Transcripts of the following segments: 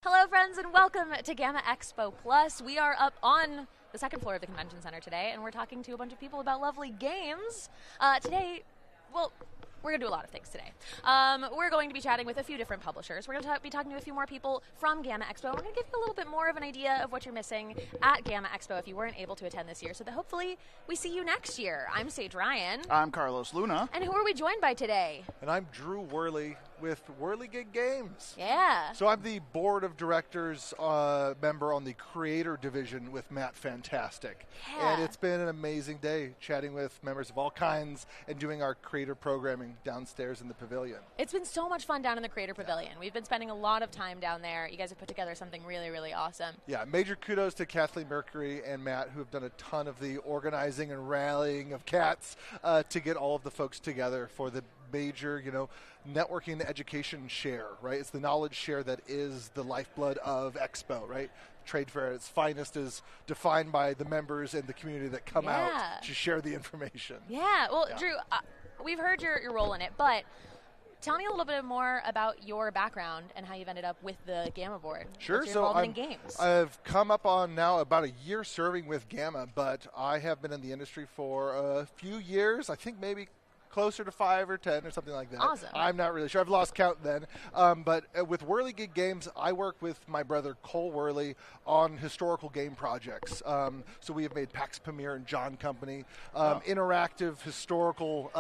Hello, friends, and welcome to GAMA Expo Plus. We are up on the second floor of the convention center today, and we're talking to a bunch of people about lovely games. We're going to do a lot of things today. We're going to be chatting with a few different publishers. We're going to be talking to a few more people from GAMA Expo. We're going to give you a little bit more of an idea of what you're missing at GAMA Expo if you weren't able to attend this year, so that hopefully we see you next year. I'm Saige Ryan. I'm Carlos Luna. And who are we joined by today? And I'm Drew Worley with Whirligig Games. Yeah. So I'm the board of directors member on the creator division with Matt Fantastic. Yeah. And it's been an amazing day chatting with members of all kinds and doing our creator programming downstairs in the pavilion. It's been so much fun down in the Creator Pavilion. We've been spending a lot of time down there. You guys have put together something really, really awesome. Yeah, major kudos to Kathleen Mercury and Matt, who have done a ton of the organizing and rallying of cats to get all of the folks together for the major, networking and education share, right? It's the knowledge share that is the lifeblood of Expo, right? Trade fair at its finest is defined by the members and the community that come out to share the information. Yeah, well, Drew, we've heard your role in it, but tell me a little bit more about your background and how you've ended up with the GAMA board. Sure. What's your involvement in games? I've come up on now about a year serving with GAMA, but I have been in the industry for a few years. I think maybe closer to 5 or 10 or something like that. Awesome. I'm not really sure. I've lost count then. But with Whirligig Games, I work with my brother Cole Worley on historical game projects. So we have made Pax Pamir and John Company, interactive historical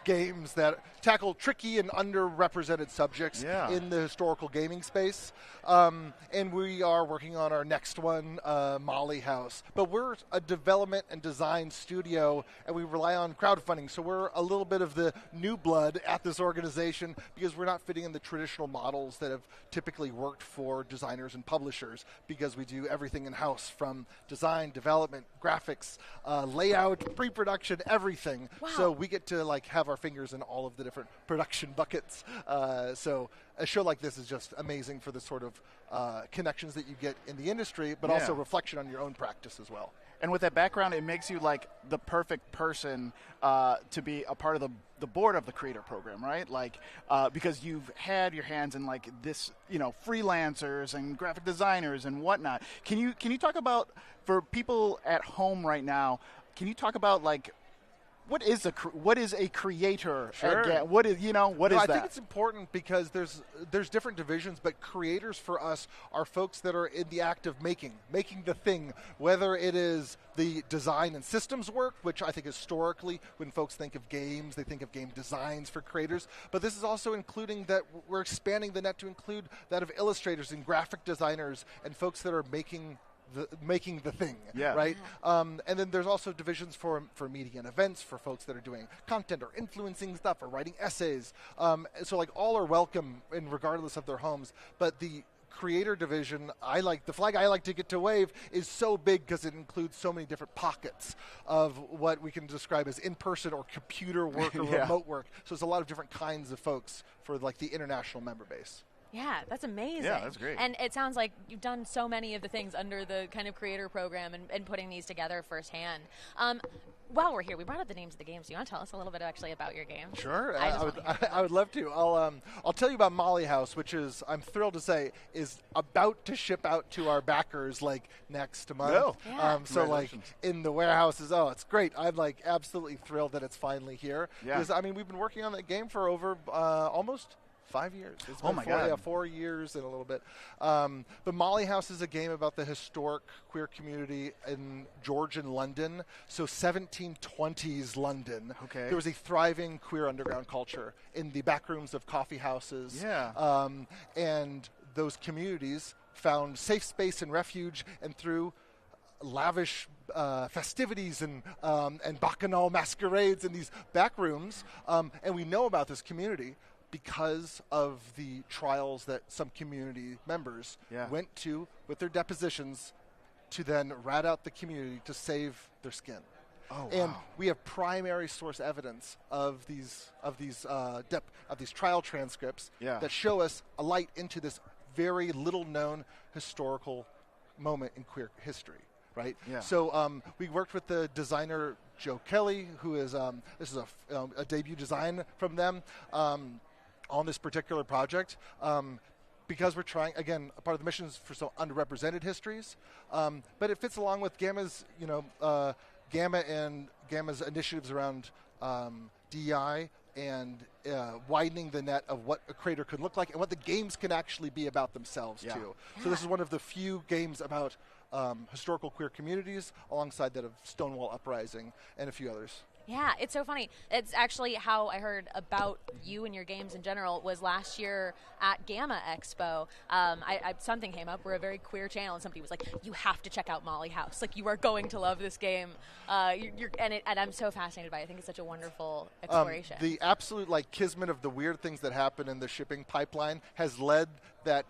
games that tackle tricky and underrepresented subjects in the historical gaming space. And we are working on our next one, Molly House. But we're a development and design studio, and we rely on crowdfunding. So we're a little bit of the new blood at this organization because we're not fitting in the traditional models that have typically worked for designers and publishers, because we do everything in-house from design, development, graphics, layout, pre-production, everything. Wow. So we get to have our fingers in all of the different production buckets. So a show like this is just amazing for the sort of connections that you get in the industry, but also reflection on your own practice as well. And with that background, it makes you like the perfect person to be a part of the board of the creator program, right? Because you've had your hands in this, freelancers and graphic designers and whatnot. Can you talk about, for people at home right now, can you talk about what is a creator? Sure. What is that? I think it's important because there's different divisions, but creators for us are folks that are in the act of making the thing, whether it is the design and systems work, which I think historically when folks think of games, they think of game designs for creators, but this is also including that we're expanding the net to include that of illustrators and graphic designers and folks that are making the thing, right? And then there's also divisions for media and events, for folks that are doing content or influencing stuff or writing essays. So all are welcome, and regardless of their homes. But the creator division, the flag I like to get to wave is so big because it includes so many different pockets of what we can describe as in-person or computer work or remote work. So it's a lot of different kinds of folks for the international member base. Yeah, that's amazing. Yeah, that's great. And it sounds like you've done so many of the things under the kind of creator program and putting these together firsthand. While we're here, we brought up the names of the games. Do you want to tell us a little bit actually about your game? Sure, I would love to. I'll tell you about Molly House, which is, I'm thrilled to say, is about to ship out to our backers next month. Oh. Yeah. So in the warehouses, it's great. I'm absolutely thrilled that it's finally here. Yeah. Because we've been working on that game for over almost 5 years. It's oh been my 4, God. Yeah, 4 years and a little bit. But Molly House is a game about the historic queer community in Georgian London. So 1720s London. Okay. There was a thriving queer underground culture in the back rooms of coffee houses. Yeah. And those communities found safe space and refuge, and through lavish festivities and bacchanal masquerades in these back rooms. And we know about this community because of the trials that some community members went to with their depositions to then rat out the community to save their skin. Oh, and wow. we have primary source evidence of these trial transcripts that show us a light into this very little known historical moment in queer history. Right. Yeah. So we worked with the designer Joe Kelly, who is this is a debut design from them on this particular project. because we're trying, again, a part of the mission is for some underrepresented histories, but it fits along with GAMA's, GAMA and GAMA's initiatives around DEI and widening the net of what a creator could look like and what the games can actually be about themselves, too. So this is one of the few games about historical queer communities, alongside that of Stonewall Uprising and a few others. Yeah, it's so funny. It's actually how I heard about you and your games in general was last year at GAMA Expo. Something came up. We're a very queer channel, and somebody was like, "You have to check out Molly House. Like, you are going to love this game." And I'm so fascinated by it. I think it's such a wonderful exploration. The absolute kismet of the weird things that happen in the shipping pipeline has led that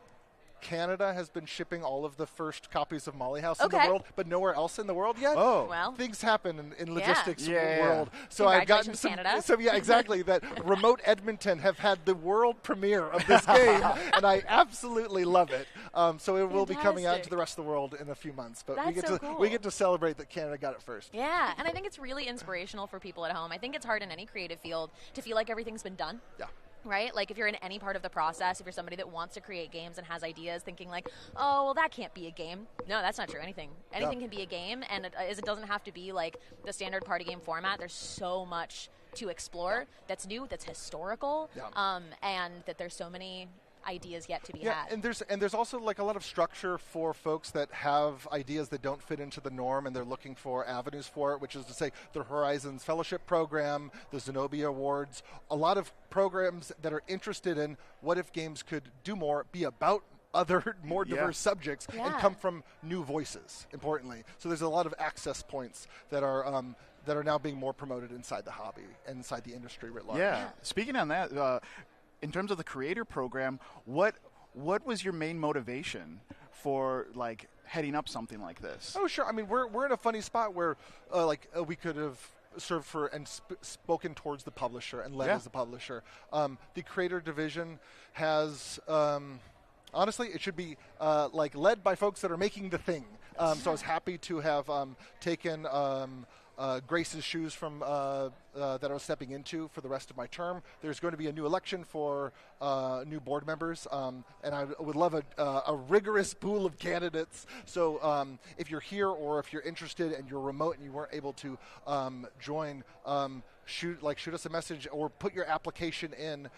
Canada has been shipping all of the first copies of Molly House in the world, but nowhere else in the world yet. Oh, well, things happen in logistics world. So I've gotten some. Canada. So yeah, exactly. That remote Edmonton have had the world premiere of this game, and I absolutely love it. So it will be coming out to the rest of the world in a few months. But we get to celebrate that Canada got it first. Yeah, and I think it's really inspirational for people at home. I think it's hard in any creative field to feel like everything's been done. Yeah. Right? Like, if you're in any part of the process, if you're somebody that wants to create games and has ideas, thinking like, oh, well, that can't be a game. No, that's not true. Anything can be a game, and it doesn't have to be like the standard party game format. There's so much to explore that's new, that's historical, and that there's so many ideas yet to be had. And there's also a lot of structure for folks that have ideas that don't fit into the norm, and they're looking for avenues for it, which is to say the Horizons Fellowship Program, the Zenobia Awards, a lot of programs that are interested in what if games could do more, be about other more diverse subjects, and come from new voices, importantly. So there's a lot of access points that are now being more promoted inside the hobby and inside the industry writ large. Yeah. Speaking on that, in terms of the creator program, what was your main motivation for heading up something like this? Oh, sure. I mean, we're in a funny spot where we could have served for and spoken towards the publisher and led as the publisher. The creator division has honestly, it should be led by folks that are making the thing. So I was happy to have taken Grace's shoes from that I was stepping into for the rest of my term. There's going to be a new election for new board members, and I would love a rigorous pool of candidates. So if you're here or if you're interested and you're remote and you weren't able to join, shoot us a message or put your application in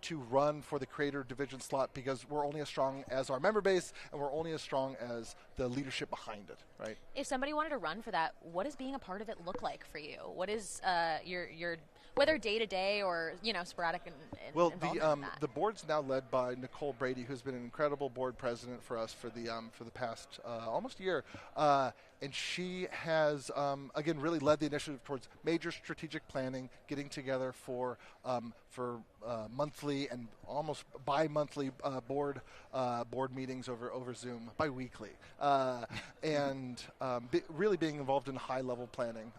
to run for the creator division slot, because we're only as strong as our member base and we're only as strong as the leadership behind it, right? If somebody wanted to run for that, what does being a part of it look like for you? What is your whether day to day or sporadic involvement in that? The board's now led by Nicole Brady, who's been an incredible board president for us for the past almost year, and she has again really led the initiative towards major strategic planning, getting together for monthly and almost bi-monthly board meetings over Zoom, bi-weekly, and really being involved in high-level planning,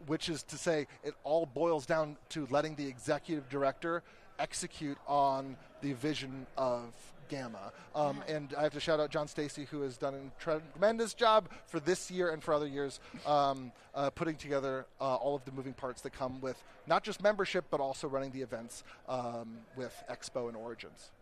which is to say it all boils down to letting the executive director execute on the vision of GAMA. And I have to shout out John Stacy, who has done a tremendous job for this year and for other years, putting together all of the moving parts that come with not just membership, but also running the events with Expo and Origins.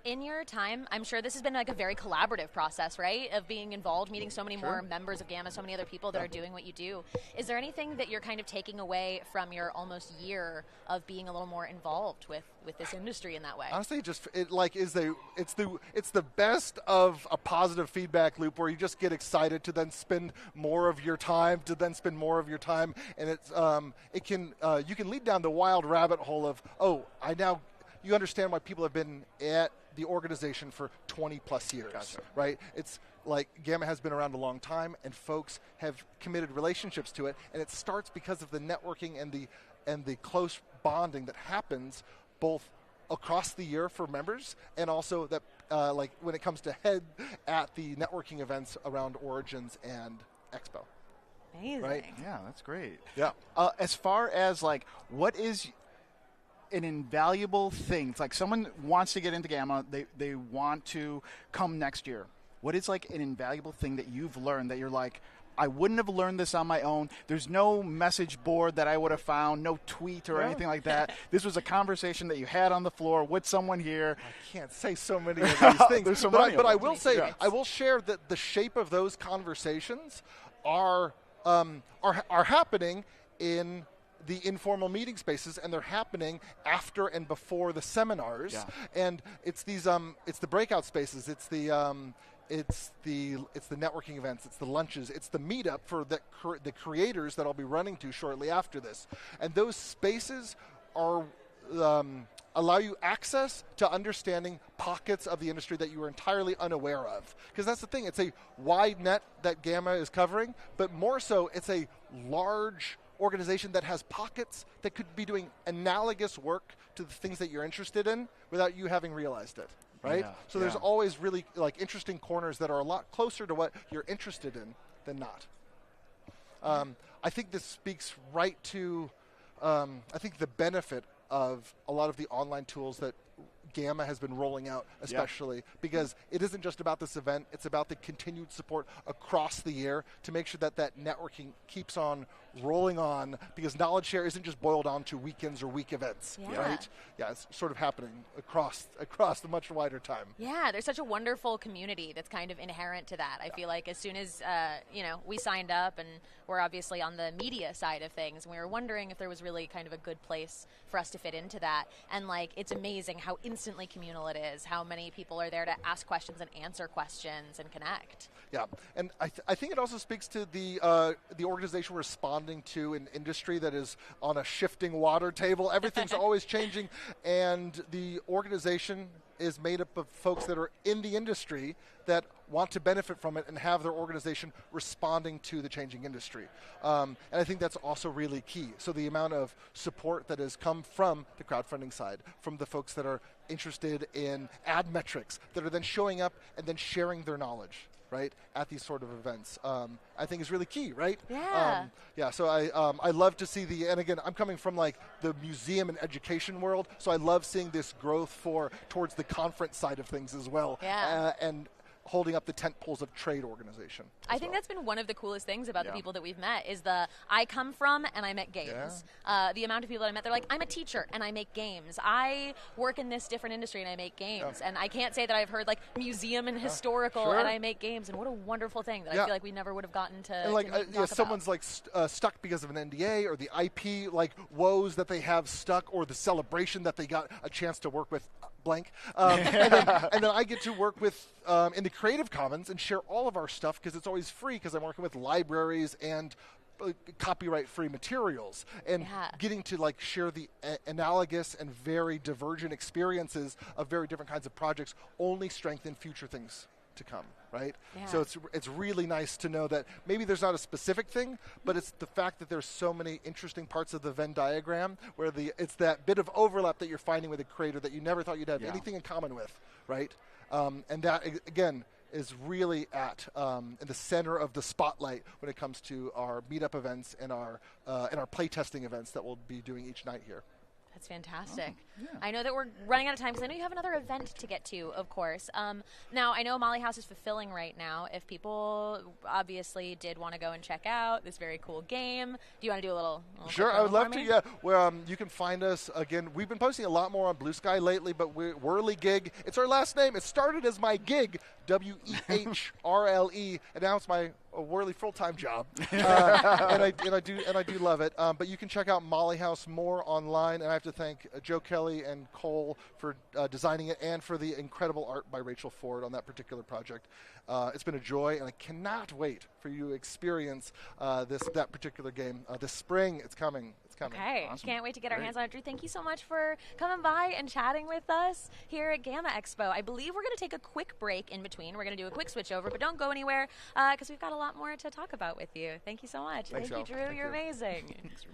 In your time, I'm sure this has been a very collaborative process, right? Of being involved, meeting so many more members of GAMA, so many other people that are doing what you do. Is there anything that you're kind of taking away from your almost year of being a little more involved with this industry in that way? Honestly, it's the best of a positive feedback loop where you just get excited to then spend more of your time, and it's you can lead down the wild rabbit hole of you understand why people have been at the organization for 20 plus years, right? It's like GAMA has been around a long time, and folks have committed relationships to it, and it starts because of the networking and the close bonding that happens both across the year for members, and also that when it comes to head at the networking events around Origins and Expo. Amazing. Right? Yeah, that's great. Yeah. As far as what is an invaluable thing? It's like someone wants to get into GAMA, they want to come next year. What is an invaluable thing that you've learned that you're like, I wouldn't have learned this on my own. There's no message board that I would have found, no tweet or anything like that. This was a conversation that you had on the floor with someone here. I can't say so many of these things. There's so but many of I them. will say, I will share that the shape of those conversations are happening in the informal meeting spaces, and they're happening after and before the seminars. Yeah. And it's these it's the breakout spaces, it's the networking events, it's the lunches, it's the meetup for the creators that I'll be running to shortly after this. And those spaces are allow you access to understanding pockets of the industry that you were entirely unaware of. Because that's the thing, it's a wide net that GAMA is covering, but more so, it's a large organization that has pockets that could be doing analogous work to the things that you're interested in without you having realized it, right? Yeah, so there's always really interesting corners that are a lot closer to what you're interested in than not. I think this speaks right to, I think the benefit of a lot of the online tools that GAMA has been rolling out, especially because it isn't just about this event, it's about the continued support across the year to make sure that that networking keeps on rolling on, because knowledge share isn't just boiled down to weekends or week events, right? Yeah, it's sort of happening across the much wider time. Yeah, there's such a wonderful community that's kind of inherent to that. I feel like as soon as, we signed up, and we're obviously on the media side of things, and we were wondering if there was really kind of a good place for us to fit into that. And it's amazing how instantly communal it is, how many people are there to ask questions and answer questions and connect. Yeah, and I think it also speaks to the organization responding to an industry that is on a shifting water table. Everything's always changing, and the organization is made up of folks that are in the industry that want to benefit from it and have their organization responding to the changing industry. And I think that's also really key. So the amount of support that has come from the crowdfunding side, from the folks that are interested in ad metrics, that are then showing up and then sharing their knowledge, right, at these sort of events, I think is really key, right? Yeah. So I love to see and again, I'm coming from the museum and education world, so I love seeing this growth towards the conference side of things as well. Yeah. And holding up the tent poles of trade organization. I think that's been one of the coolest things about the people that we've met is I come from and I make games. The amount of people that I met, they're like, I'm a teacher and I make games. I work in this different industry and I make games. And I can't say that I've heard museum and historical and I make games. And what a wonderful thing that I feel like we never would have gotten to. And meet and talk someone's stuck because of an NDA or the IP woes that they have stuck, or the celebration that they got a chance to work with blank. And then I get to work with in the Creative Commons and share all of our stuff because it's always free, because I'm working with libraries and copyright-free materials, and getting to share the analogous and very divergent experiences of very different kinds of projects only strengthen future things to come, right? Yeah. So it's really nice to know that maybe there's not a specific thing, but it's the fact that there's so many interesting parts of the Venn diagram where it's that bit of overlap that you're finding with a creator that you never thought you'd have anything in common with, right? And that, again, is really in the center of the spotlight when it comes to our meetup events and our playtesting events that we'll be doing each night here. That's fantastic. I know that we're running out of time because I know you have another event to get to, of course. Now, I know Molly House is fulfilling right now. If people obviously did want to go and check out this very cool game, do you want to do a little Sure, I would love to, yeah. Where you can find us, again, we've been posting a lot more on Blue Sky lately, but Whirly Gig, it's our last name. It started as my gig, WEHRLE, and now it's my Whirly full-time job, and I do love it. But you can check out Molly House more online, and I have to thank Joe Kelly and Cole for designing it, and for the incredible art by Rachel Ford on that particular project. It's been a joy, and I cannot wait for you to experience that particular game this spring. It's coming. Okay, awesome. Can't wait to get our hands on it. Drew, thank you so much for coming by and chatting with us here at GAMA Expo. I believe we're going to take a quick break in between. We're going to do a quick switch over, but don't go anywhere because we've got a lot more to talk about with you. Thank you so much. Thanks, Thank you, Drew. You're amazing. Thanks.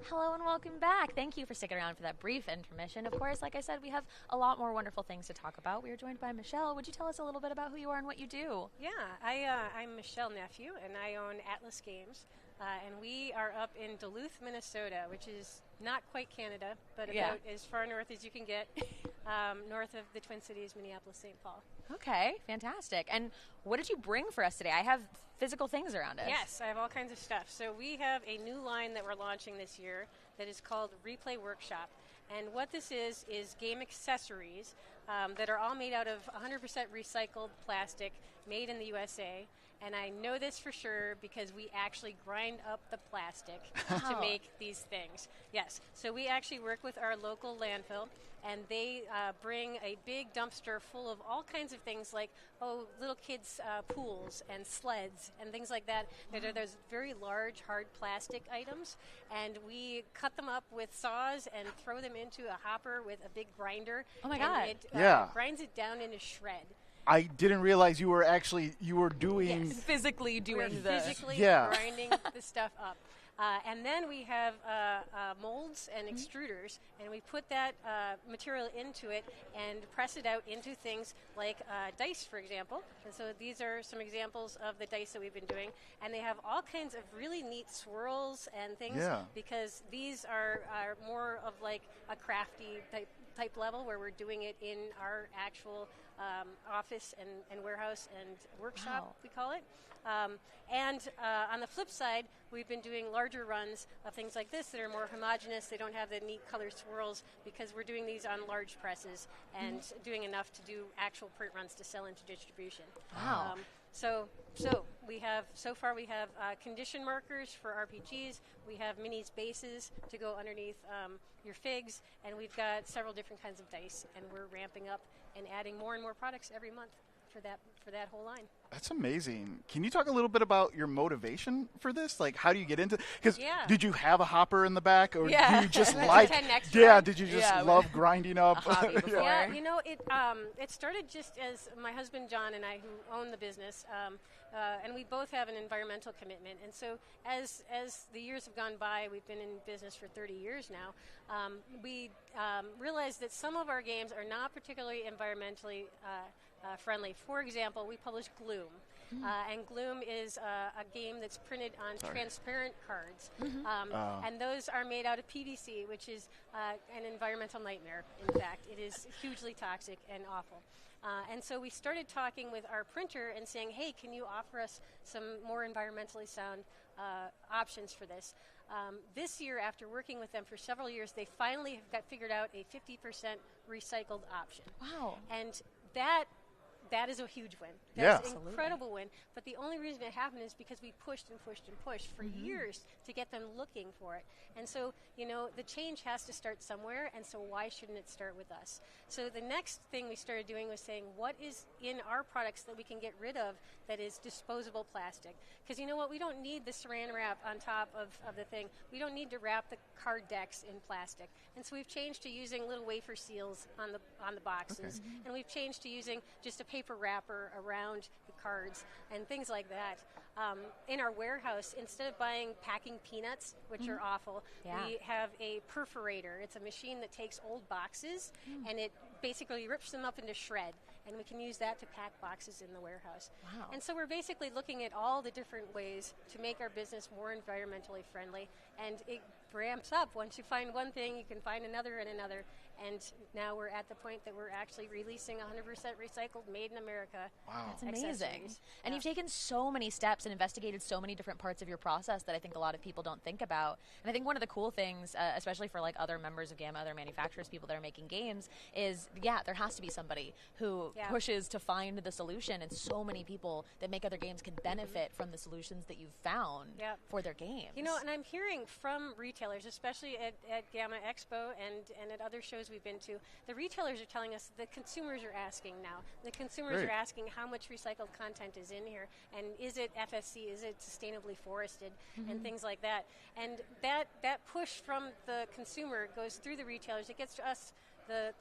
Hello and welcome back. Thank you for sticking around for that brief intermission. Of course, like I said, we have a lot more wonderful things to talk about. We are joined by Michelle. Would you tell us a little bit about who you are and what you do? Yeah, I'm Michelle Nephew, and I own Atlas Games. And we are up in Duluth, Minnesota, which is not quite Canada, but about as far north as you can get, north of the Twin Cities, Minneapolis, St. Paul. Okay, fantastic. And what did you bring for us today? I have physical things around us. Yes, I have all kinds of stuff. So we have a new line that we're launching this year that is called Replay Workshop. And what this is game accessories that are all made out of 100% recycled plastic made in the USA. And I know this for sure because we actually grind up the plastic to make these things. Yes, so we actually work with our local landfill, and they bring a big dumpster full of all kinds of things like, little kids' pools and sleds and things like that. That are those very large, hard plastic items. And we cut them up with saws and throw them into a hopper with a big grinder. Oh, my God. It grinds it down into shred. I didn't realize you were doing physically doing We're this. physically Yeah. grinding the stuff up. And then we have molds and extruders, and we put that material into it and press it out into things like dice, for example. And so these are some examples of the dice that we've been doing. And they have all kinds of really neat swirls and things because these are more of like a crafty type level where we're doing it in our actual office and warehouse and workshop, we call it. And on the flip side, we've been doing larger runs of things like this that are more homogeneous. They don't have the neat color swirls because we're doing these on large presses and doing enough to do actual print runs to sell into distribution. Wow. So we have condition markers for RPGs. We have minis bases to go underneath your figs, and we've got several different kinds of dice, and we're ramping up and adding more and more products every month for that whole line. That's amazing. Can you talk a little bit about your motivation for this? Like, how do you get into? Because did you have a hopper in the back, or do you just like? Did you just love grinding up? Yeah, you know, it started just as my husband John and I, who own the business, and we both have an environmental commitment. And so, as the years have gone by, we've been in business for 30 years now. We realized that some of our games are not particularly environmentally friendly. For example, we publish Gloom. And Gloom is a game that's printed on transparent cards. And those are made out of PVC, which is an environmental nightmare, in fact. It is hugely toxic and awful. And so we started talking with our printer and saying, hey, can you offer us some more environmentally sound options for this? This year, after working with them for several years, they finally have got figured out a 50% recycled option. Wow. And that is a huge win. That's an incredible win. But the only reason it happened is because we pushed and pushed and pushed for years to get them looking for it. And so, you know, the change has to start somewhere, and so why shouldn't it start with us? So the next thing we started doing was saying, what is in our products that we can get rid of that is disposable plastic? Because you know what? We don't need the saran wrap on top of the thing. We don't need to wrap the card decks in plastic. And so we've changed to using little wafer seals on the boxes. And we've changed to using just a paper wrapper around the cards and things like that. In our warehouse, instead of buying packing peanuts, which are awful, we have a perforator. It's a machine that takes old boxes and it basically rips them up into shred, and we can use that to pack boxes in the warehouse. Wow. And so we're basically looking at all the different ways to make our business more environmentally friendly, and it ramps up. Once you find one thing, you can find another and another. And now we're at the point that we're actually releasing 100% recycled, made in America. Wow. That's amazing. Accessories. And you've taken so many steps and investigated so many different parts of your process that I think a lot of people don't think about. And I think one of the cool things, especially for like other members of GAMA, other manufacturers, people that are making games, is there has to be somebody who pushes to find the solution, and so many people that make other games can benefit from the solutions that you've found for their games. You know, and I'm hearing from retailers, especially at GAMA Expo and at other shows we've been to, the retailers are telling us the consumers are asking now. The consumers are asking how much recycled content is in here, and is it FSC, is it sustainably forested, and things like that. And that push from the consumer goes through the retailers. It gets to us, the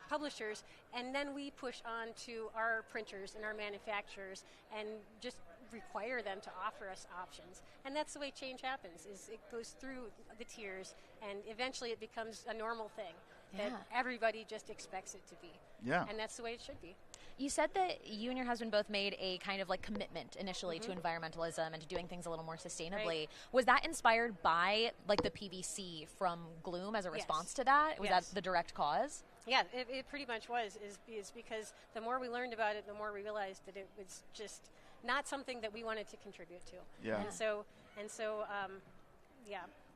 publishers, and then we push on to our printers and our manufacturers, and just require them to offer us options. And that's the way change happens, is it goes through the tiers, and eventually it becomes a normal thing that everybody just expects it to be. Yeah. And that's the way it should be. You said that you and your husband both made a kind of like commitment initially to environmentalism and to doing things a little more sustainably. Right. Was that inspired by like the PVC from Gloom as a response to that? Was that the direct cause? Yeah, it pretty much was, is because the more we learned about it, the more we realized that it was just not something that we wanted to contribute to. Yeah. And so,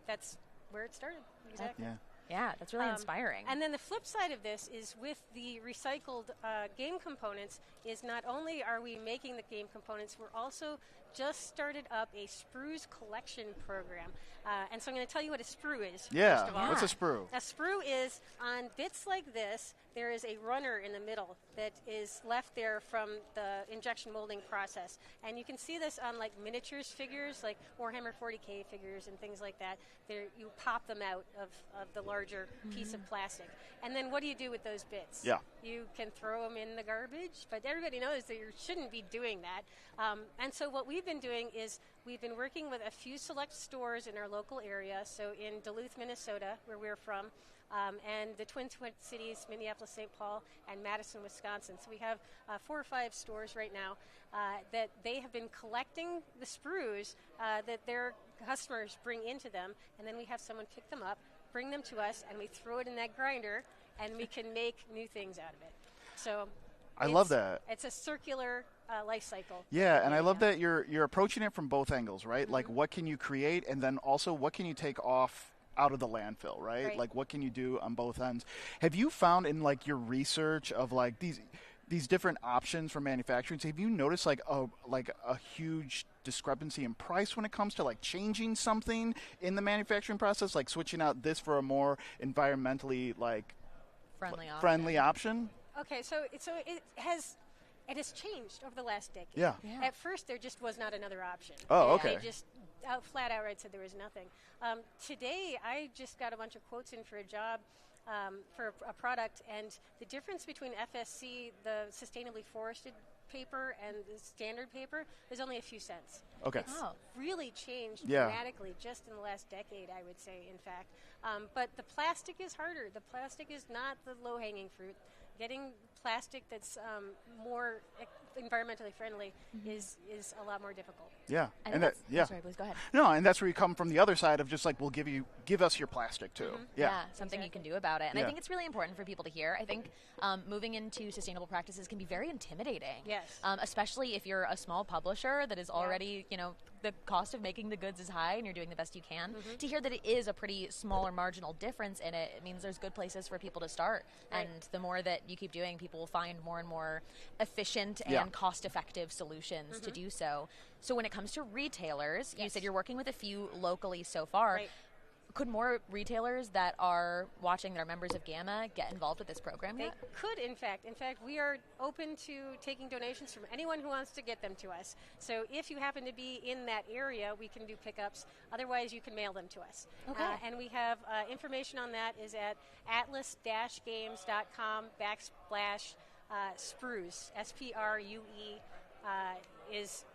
that's where it started. Exactly. Yeah. Yeah, that's really inspiring. And then the flip side of this is with the recycled game components is not only are we making the game components, we're also just started up a sprues collection program. And so I'm going to tell you what a sprue is. Yeah, first of all. what's a sprue? A sprue is on bits like this, there is a runner in the middle that is left there from the injection molding process. And you can see this on like miniatures figures, like Warhammer 40K figures and things like that. You pop them out of the larger piece of plastic. And then what do you do with those bits? Yeah. You can throw them in the garbage, but everybody knows that you shouldn't be doing that. And so what we've been doing is we've been working with a few select stores in our local area. So in Duluth, Minnesota, where we're from, and the Twin Cities, Minneapolis, St. Paul, and Madison, Wisconsin. So we have 4 or 5 stores right now that they have been collecting the sprues that their customers bring into them, and then we have someone pick them up, bring them to us, and we throw it in that grinder, and we can make new things out of it. So I love that. It's a circular life cycle. Yeah, and I love that you're approaching it from both angles, right? Like, what can you create, and then also what can you take off out of the landfill, right? Like, what can you do on both ends? Have you found in like your research of like these different options for manufacturing, have you noticed like a huge discrepancy in price when it comes to like changing something in the manufacturing process, like switching out this for a more environmentally like friendly option? Okay, so it has changed over the last decade. Yeah. At first, there just was not another option. Oh, okay. They just flat outright said there was nothing. Today, I just got a bunch of quotes in for a job for a product, and the difference between FSC, the sustainably forested paper, and the standard paper is only a few cents. Okay. It's really changed dramatically just in the last decade, I would say, in fact. But the plastic is harder. The plastic is not the low-hanging fruit. Getting plastic that's more environmentally friendly is a lot more difficult. Yeah, Sorry, please go ahead. No, and that's where you come from the other side of just like, we'll give us your plastic too. Yeah, something you can do about it. And I think it's really important for people to hear. I think moving into sustainable practices can be very intimidating. Yes. Especially if you're a small publisher that is already, the cost of making the goods is high and you're doing the best you can. To hear that it is a pretty small or marginal difference in it, it means there's good places for people to start. Right. And the more that you keep doing, people will find more and more efficient and cost-effective solutions to do so. So when it comes to retailers, you said you're working with a few locally so far. Right. Could more retailers that are watching that are members of GAMA get involved with this program yet? They could, in fact. In fact, we are open to taking donations from anyone who wants to get them to us. So if you happen to be in that area, we can do pickups. Otherwise, you can mail them to us. Okay. And we have information on that is at atlas-games.com/sprues, SPRUE, is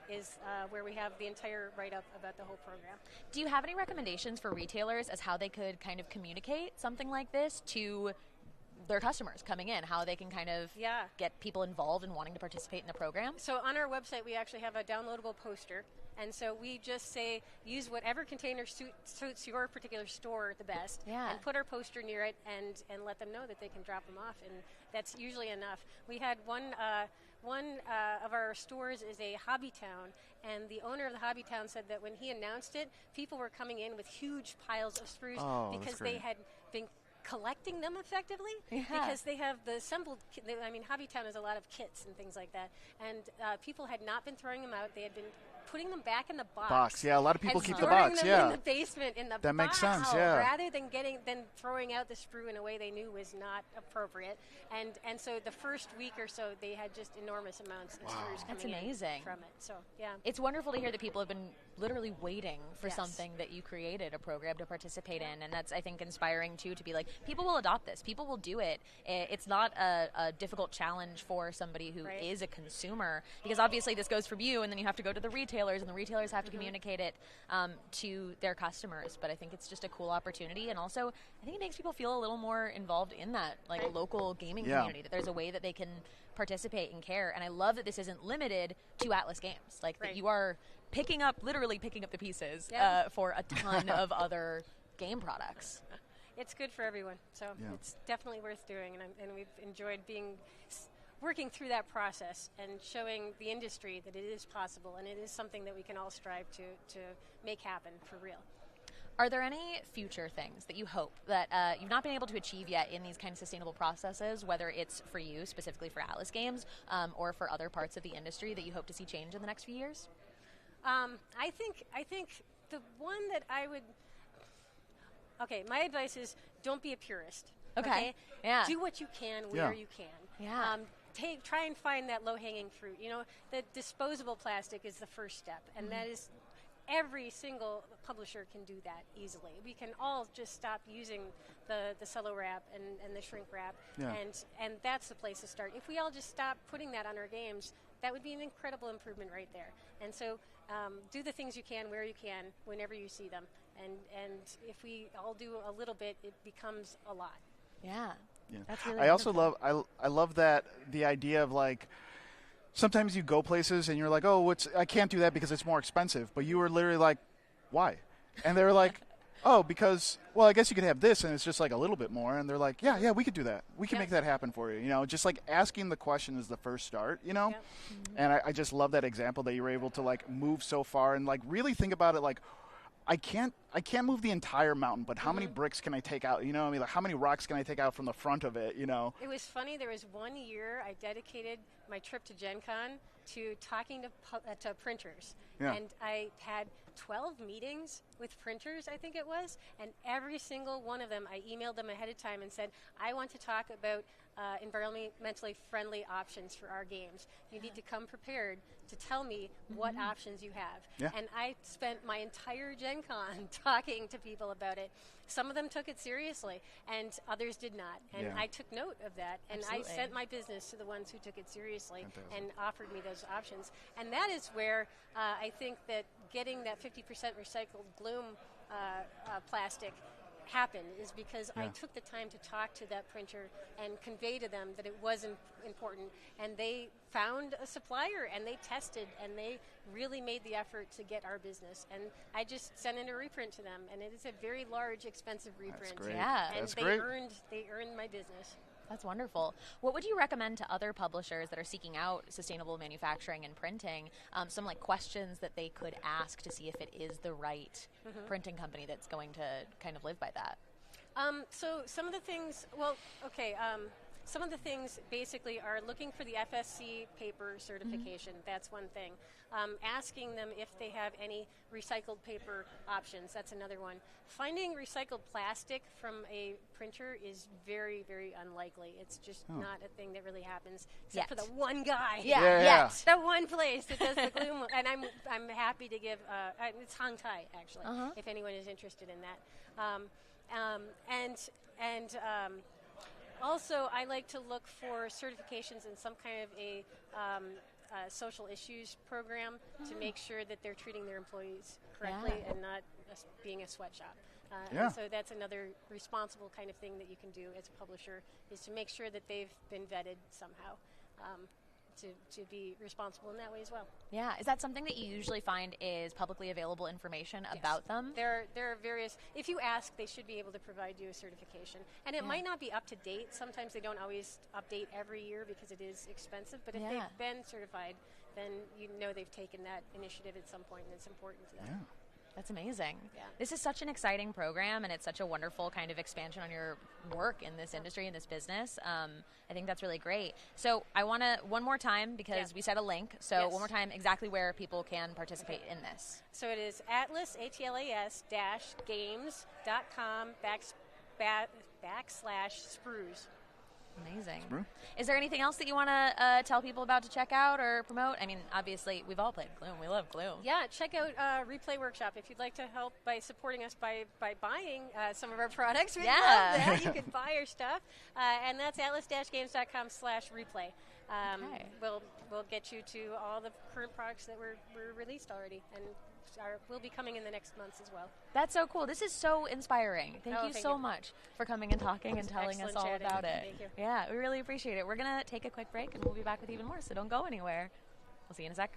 where we have the entire write-up about the whole program. Do you have any recommendations for retailers as how they could kind of communicate something like this to their customers coming in, how they can kind of get people involved in wanting to participate in the program? So on our website, we actually have a downloadable poster. And so we just say, use whatever container suits your particular store the best, and put our poster near it and let them know that they can drop them off. And that's usually enough. We had one of our stores is a hobby town, and the owner of the hobby town said that when he announced it, people were coming in with huge piles of sprues because they had been collecting them effectively because they have the assembled Hobbytown has a lot of kits and things like that, and people had not been throwing them out. They had been putting them back in the box. Yeah, a lot of people keep the box. Storing them in the basement in the box. That makes sense. Yeah. Rather than throwing out the sprue in a way they knew was not appropriate, and so the first week or so they had just enormous amounts of sprues coming in from it. So it's wonderful to hear that people have been literally waiting for something that you created, a program to participate in, and that's, I think, inspiring too, to be like, people will adopt this, people will do it. It's not a difficult challenge for somebody who is a consumer, because obviously this goes from you and then you have to go to the retailer retailers, and the retailers have to communicate it to their customers. But I think it's just a cool opportunity, and also I think it makes people feel a little more involved in that local gaming community, that there's a way that they can participate and care. And I love that this isn't limited to Atlas Games, that you are literally picking up the pieces for a ton of other game products. It's good for everyone, so it's definitely worth doing, and we've enjoyed working through that process and showing the industry that it is possible, and it is something that we can all strive to make happen for real. Are there any future things that you hope that you've not been able to achieve yet in these kind of sustainable processes, whether it's for you, specifically for Atlas Games, or for other parts of the industry that you hope to see change in the next few years? I think the one that I would... Okay, my advice is don't be a purist. Okay. Yeah. Do what you can where you can. Yeah. Try and find that low-hanging fruit. The disposable plastic is the first step, and that is every single publisher can do that easily. We can all just stop using the cello wrap and the shrink wrap, and that's the place to start. If we all just stop putting that on our games, that would be an incredible improvement right there. And so do the things you can where you can, whenever you see them. And if we all do a little bit, it becomes a lot. Yeah. That's really I also love I love that the idea of sometimes you go places and you're like, oh, I can't do that because it's more expensive. But you were literally like, why? And they were like, oh, because, well, I guess you could have this and it's just a little bit more. And they're like, yeah, we could do that. We can make that happen for you. Just asking the question is the first start, And I just love that example that you were able to move so far and really think about it I can't move the entire mountain, but how many bricks can I take out? How many rocks can I take out from the front of it? It was funny. There was 1 year I dedicated my trip to Gen Con to talking to printers. Yeah. And I had 12 meetings with printers, I think it was, and every single one of them, I emailed them ahead of time and said, I want to talk about environmentally friendly options for our games. You need to come prepared to tell me what options you have. Yeah. And I spent my entire Gen Con talking to people about it. Some of them took it seriously, and others did not. And I took note of that, and Absolutely. I sent my business to the ones who took it seriously and offered me those options. And that is where I think that getting that 50% recycled gloom plastic happened is because I took the time to talk to that printer and convey to them that it was important, and they found a supplier and they tested and they really made the effort to get our business, and I just sent in a reprint to them, and it is a very large, expensive reprint. That's great. Yeah. And That's they great. earned my business. That's wonderful. What would you recommend to other publishers that are seeking out sustainable manufacturing and printing, some questions that they could ask to see if it is the right printing company that's going to kind of live by that? So some of the things, some of the things basically are looking for the FSC paper certification. That's one thing. Asking them if they have any recycled paper options. That's another one. Finding recycled plastic from a printer is very, very unlikely. It's just not a thing that really happens, except for the one guy. Yeah. The one place that does the gloom. And I'm happy to give. It's Hong Tai, actually. If anyone is interested in that. Also, I like to look for certifications in some kind of a social issues program to make sure that they're treating their employees correctly and not being a sweatshop. And so that's another responsible kind of thing that you can do as a publisher, is to make sure that they've been vetted somehow. To be responsible in that way as well. Yeah. Is that something that you usually find is publicly available information about them? There are various, if you ask, they should be able to provide you a certification. And it might not be up to date. Sometimes they don't always update every year because it is expensive. But if they've been certified, then you know they've taken that initiative at some point, and it's important to them. Yeah. That's amazing. Yeah. This is such an exciting program, and it's such a wonderful kind of expansion on your work in this industry, in this business. I think that's really great. So I want to, one more time, because we said a link, so one more time, exactly where people can participate in this. So it is Atlas, ATLAS-games.com /sprues. Amazing. Is there anything else that you want to tell people about to check out or promote? I mean, obviously, we've all played Gloom. We love Gloom. Yeah, check out Replay Workshop if you'd like to help by supporting us by buying some of our products. We love that. You can buy our stuff, and that's atlas-games.com/replay. We'll get you to all the current products that were released already, and will be coming in the next months as well. That's so cool. This is so inspiring. Thank you so much for coming and talking and telling us all about it. Thank you. Yeah, we really appreciate it. We're going to take a quick break, and we'll be back with even more, so don't go anywhere. We'll see you in a sec.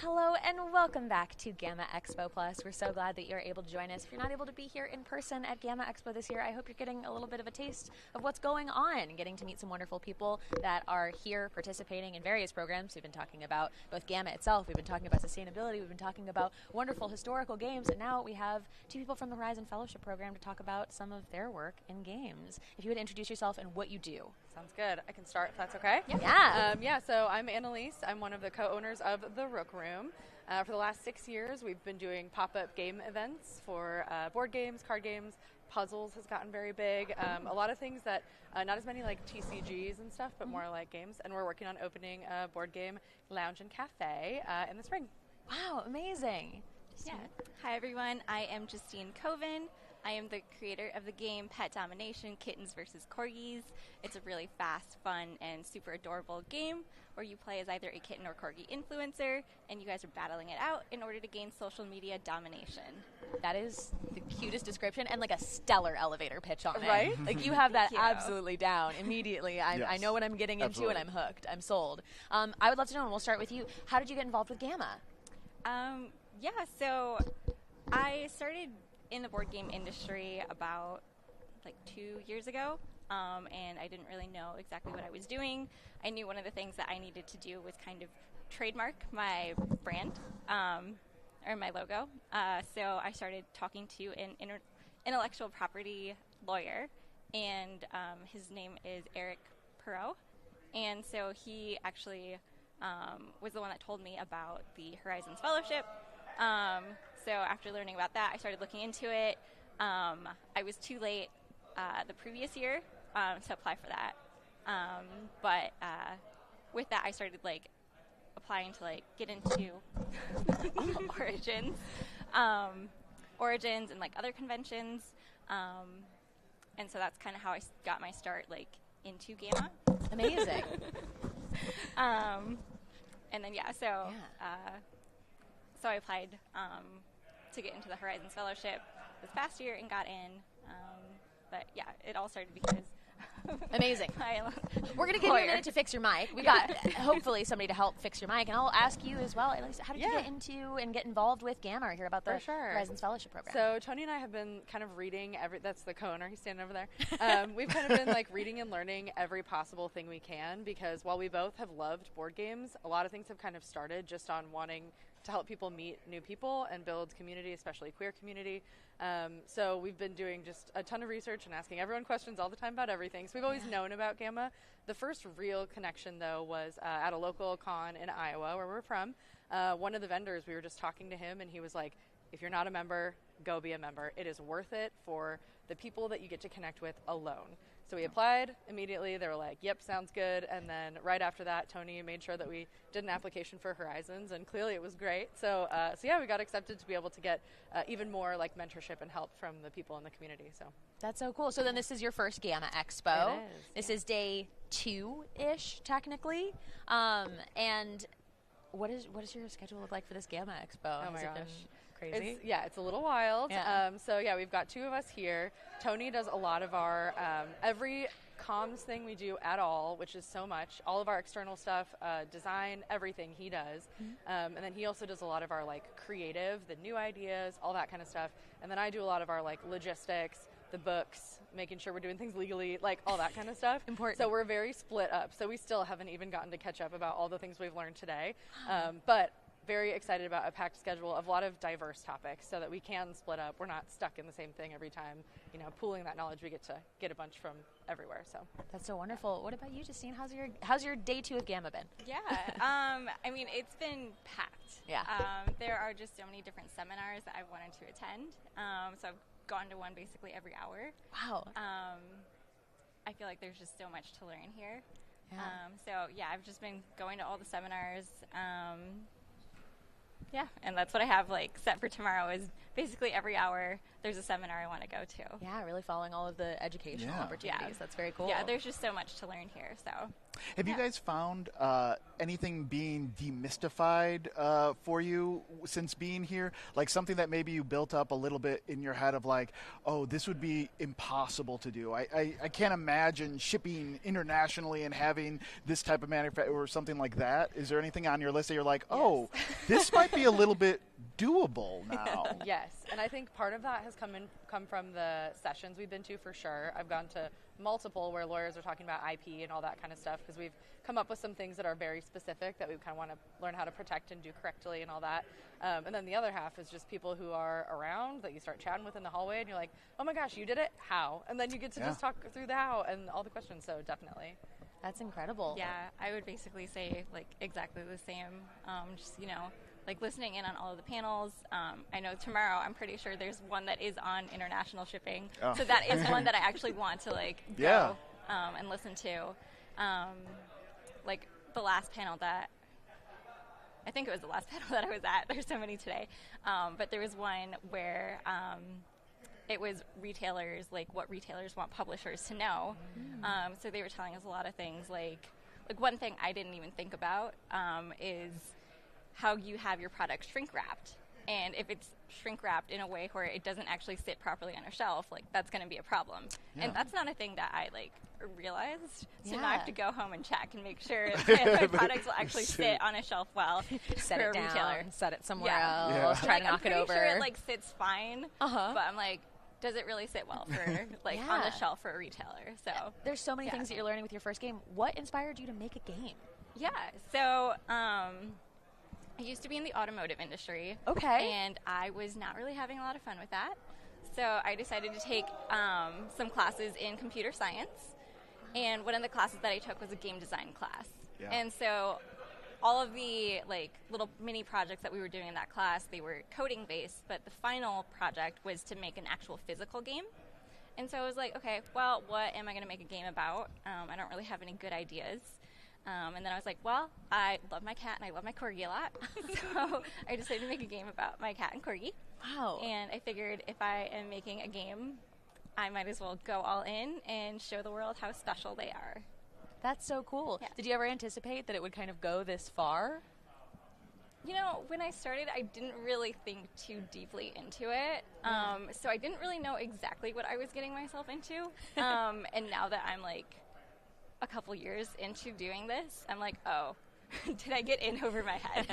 Hello and welcome back to GAMA Expo Plus. We're so glad that you're able to join us. If you're not able to be here in person at GAMA Expo this year, I hope you're getting a little bit of a taste of what's going on, getting to meet some wonderful people that are here participating in various programs. We've been talking about both GAMA itself, we've been talking about sustainability, we've been talking about wonderful historical games, and now we have two people from the Horizon Fellowship Program to talk about some of their work in games. If you would introduce yourself and what you do. Sounds good. I can start if that's okay. Yeah. So I'm Annalise. I'm one of the co-owners of the Rook Room. For the last 6 years, we've been doing pop-up game events for board games, card games. Puzzles has gotten very big. A lot of things that, not as many like TCGs and stuff, but more like games. And we're working on opening a board game lounge and cafe in the spring. Wow, amazing. Yeah. Hi, everyone. I am Justine Coven. I am the creator of the game Pet Domination, Kittens vs. Corgis. It's a really fast, fun, and super adorable game where you play as either a kitten or corgi influencer, and you guys are battling it out in order to gain social media domination. That is the cutest description and like a stellar elevator pitch on it. Right? Like you have that absolutely down immediately. I know what I'm getting into and I'm hooked. I'm sold. I would love to know, and we'll start with you. How did you get involved with GAMA? So I started in the board game industry about like 2 years ago, and I didn't really know exactly what I was doing. I knew one of the things that I needed to do was kind of trademark my brand or my logo. So I started talking to an intellectual property lawyer, and his name is Eric Perot. And so he actually was the one that told me about the Horizons Fellowship. So after learning about that, I started looking into it. I was too late the previous year to apply for that. But with that, I started like applying to like get into Origins and like other conventions. And so that's kind of how I got my start like into GAMA. Amazing. And then so I applied to get into the Horizons Fellowship this past year and got in. But yeah, it all started because amazing. We're going to give you a minute to fix your mic. We got hopefully somebody to help fix your mic, and I'll ask you as well. Annalise, how did you get into and get involved with GAMA or hear about the Horizons Fellowship Program? So Tony and I have been kind of reading that's the co-owner, he's standing over there. We've kind of been like reading and learning every possible thing we can, because while we both have loved board games, a lot of things have kind of started just on wanting to help people meet new people and build community, especially queer community. So we've been doing just a ton of research and asking everyone questions all the time about everything. So we've always known about GAMA. The first real connection, though, was at a local con in Iowa, where we're from. One of the vendors, we were just talking to him, and he was like, if you're not a member, go be a member. It is worth it for the people that you get to connect with alone. So we applied immediately. They were like, yep, sounds good. And then right after that, Tony made sure that we did an application for Horizons, and clearly it was great. So we got accepted to be able to get even more like mentorship and help from the people in the community. So that's so cool. So then this is your first GAMA Expo. It is. This is day 2-ish, technically. And what does your schedule look like for this GAMA Expo? Oh my gosh. Crazy. It's a little wild. Yeah. We've got 2 of us here. Tony does a lot of our every comms thing we do at all, which is so much. All of our external stuff, design, everything he does. And then he also does a lot of our like creative, the new ideas, all that kind of stuff. And then I do a lot of our like logistics, the books, making sure we're doing things legally, like all that kind of stuff. Important. So we're very split up. So we still haven't even gotten to catch up about all the things we've learned today. But very excited about a packed schedule of a lot of diverse topics so that we can split up. We're not stuck in the same thing every time. Pooling that knowledge, we get to get a bunch from everywhere. So that's so wonderful. What about you, Justine? How's your day 2 of GAMA been? Yeah, I mean, it's been packed. Yeah. There are just so many different seminars that I've wanted to attend. So I've gone to one basically every hour. Wow. I feel like there's just so much to learn here. Yeah. I've just been going to all the seminars. And that's what I have like set for tomorrow is basically every hour there's a seminar I want to go to. Yeah, really following all of the educational opportunities. Yeah. That's very cool. Yeah, there's just so much to learn here. So, have you guys found anything being demystified for you since being here? Like something that maybe you built up a little bit in your head of like, oh, this would be impossible to do. I can't imagine shipping internationally and having this type of manufacturer or something like that. Is there anything on your list that you're like, oh, this might be a little bit doable now? Yes, and I think part of that has come from the sessions we've been to for sure. I've gone to multiple where lawyers are talking about IP and all that kind of stuff because we've come up with some things that are very specific that we kind of want to learn how to protect and do correctly and all that. And then the other half is just people who are around that you start chatting with in the hallway and you're like, oh my gosh, you did it? How? And then you get to just talk through the how and all the questions, so definitely. That's incredible. Yeah, I would basically say like exactly the same. Just, like listening in on all of the panels. I know tomorrow I'm pretty sure there's one that is on international shipping. Oh. So that is one that I actually want to go and listen to. Like the last panel I think it was the last panel that I was at. There's so many today. But there was one where it was retailers, like what retailers want publishers to know. So they were telling us a lot of things like one thing I didn't even think about is how you have your product shrink wrapped. And if it's shrink wrapped in a way where it doesn't actually sit properly on a shelf, that's going to be a problem. Yeah. And that's not a thing that I realized. So now I have to go home and check and make sure that my products will actually sit on a shelf well. Set it down, retailer. Set it somewhere else, try to knock it over. I'm pretty sure it sits fine, but I'm like, does it really sit well for on the shelf for a retailer? So there's so many things that you're learning with your first game. What inspired you to make a game? Yeah, so I used to be in the automotive industry. Okay. And I was not really having a lot of fun with that. So I decided to take some classes in computer science. And one of the classes that I took was a game design class. Yeah. And so all of the little mini projects that we were doing in that class, they were coding based, but the final project was to make an actual physical game. And so I was like, okay, well, what am I going to make a game about? I don't really have any good ideas. And then I was like, well, I love my cat and I love my corgi a lot. So I decided to make a game about my cat and corgi. Wow. And I figured if I am making a game, I might as well go all in and show the world how special they are. That's so cool. Yeah. Did you ever anticipate that it would kind of go this far? When I started, I didn't really think too deeply into it. So I didn't really know exactly what I was getting myself into. And now that I'm a couple years into doing this, I'm like, oh, did I get in over my head?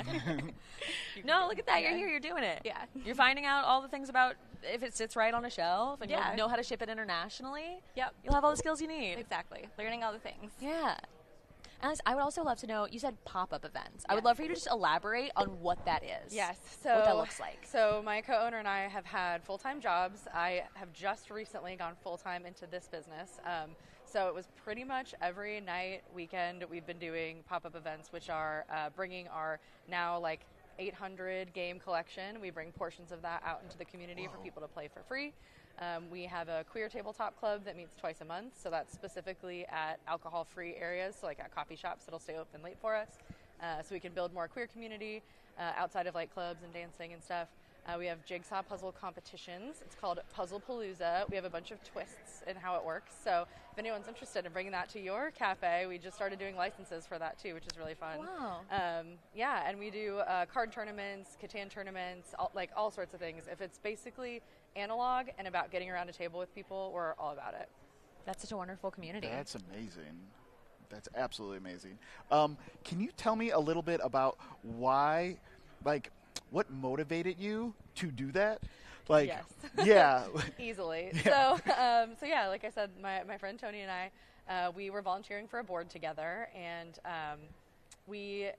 No, look at that. You're here. You're doing it. Yeah. You're finding out all the things about if it sits right on a shelf and you'll know how to ship it internationally. Yep. You'll have all the skills you need. Exactly. Learning all the things. Yeah. Alice, I would also love to know, you said pop-up events. I would love for you to just elaborate on what that is. Yes. So what that looks like. So my co-owner and I have had full-time jobs. I have just recently gone full-time into this business. So it was pretty much every night, weekend, we've been doing pop-up events, which are bringing our now 800 game collection. We bring portions of that out into the community for people to play for free. We have a queer tabletop club that meets twice a month, so that's specifically at alcohol-free areas, so at coffee shops that'll stay open late for us, so we can build more queer community outside of clubs and dancing and stuff. We have jigsaw puzzle competitions. It's called Puzzle Palooza. We have a bunch of twists in how it works. So if anyone's interested in bringing that to your cafe, we just started doing licenses for that too, which is really fun. Wow. And we do card tournaments, Catan tournaments, all sorts of things. If it's basically analog and about getting around a table with people, we're all about it. That's such a wonderful community. That's amazing. That's absolutely amazing. Can you tell me a little bit about why, what motivated you to do that? Yes. Yeah. Easily. Yeah. So like I said, my friend Tony and I, we were volunteering for a board together, and we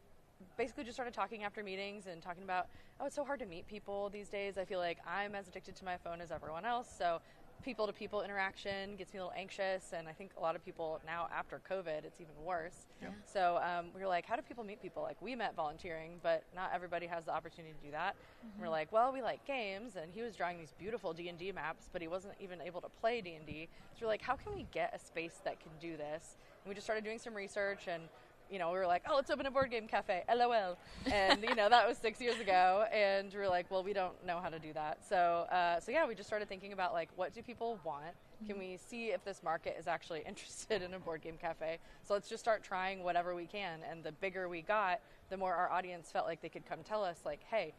basically just started talking after meetings and talking about, it's so hard to meet people these days. I feel like I'm as addicted to my phone as everyone else, so people-to-people interaction gets me a little anxious, and I think a lot of people now after COVID, it's even worse. Yeah. So we were like, how do people meet people? We met volunteering, but not everybody has the opportunity to do that. Mm-hmm. We're like, well, we like games, and he was drawing these beautiful D&D maps, but he wasn't even able to play D&D. So we're like, how can we get a space that can do this? And we just started doing some research, and we were like, oh, let's open a board game cafe, LOL. And, that was 6 years ago. And we were like, well, we don't know how to do that. So yeah, we just started thinking about, like, what do people want? Can we see if this market is actually interested in a board game cafe? So let's just start trying whatever we can. And the bigger we got, the more our audience felt like they could come tell us, like, hey,